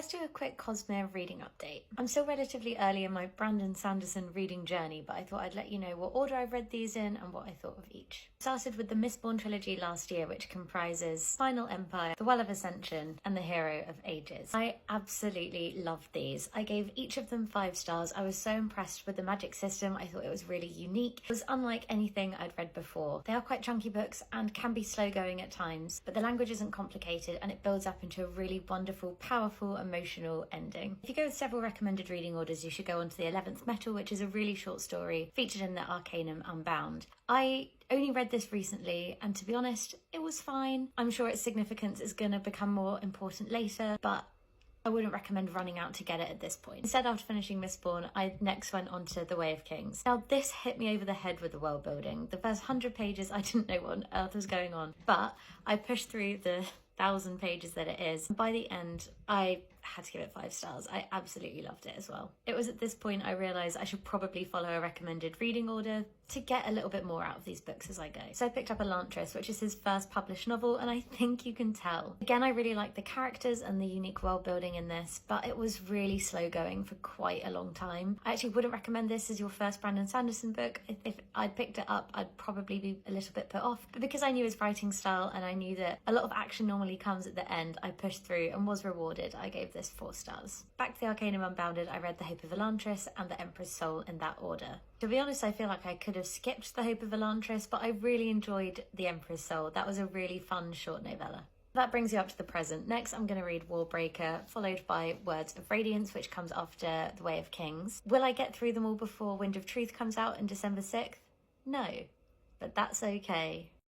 Let's do a quick Cosmere reading update. I'm still relatively early in my Brandon Sanderson reading journey, but I thought I'd let you know what order I've read these in and what I thought of each. Started with the Mistborn trilogy last year, which comprises Final Empire, The Well of Ascension, and The Hero of Ages. I absolutely loved these. I gave each of them 5 stars. I was so impressed with the magic system. I thought it was really unique. It was unlike anything I'd read before. They are quite chunky books and can be slow going at times, but the language isn't complicated and it builds up into a really wonderful, powerful, emotional ending. If you go with several recommended reading orders, you should go on to the 11th Metal, which is a really short story featured in the Arcanum Unbound. I only read this recently, and to be honest, it was fine. I'm sure its significance is going to become more important later, but I wouldn't recommend running out to get it at this point. Instead, after finishing Mistborn, I next went on to The Way of Kings. Now, this hit me over the head with the world building. The first 100 pages, I didn't know what on earth was going on, but I pushed through the 1,000 pages that it is. By the end, I had to give it 5 stars. I absolutely loved it as well. It was at this point I realised I should probably follow a recommended reading order to get a little bit more out of these books as I go. So I picked up Elantris, which is his first published novel, and I think you can tell. Again, I really liked the characters and the unique world building in this, but it was really slow going for quite a long time. I actually wouldn't recommend this as your first Brandon Sanderson book. If I'd picked it up, I'd probably be a little bit put off, but because I knew his writing style and I knew that a lot of action normally comes at the end, I pushed through and was rewarded. I gave this 4 stars. Back to the Arcanum Unbounded, I read The Hope of Elantris and The Emperor's Soul in that order. To be honest, I feel like I could have skipped The Hope of Elantris, but I really enjoyed The Emperor's Soul. That was a really fun short novella. That brings you up to the present. Next, I'm going to read Warbreaker, followed by Words of Radiance, which comes after The Way of Kings. Will I get through them all before Wind of Truth comes out on December 6th? No, but that's okay.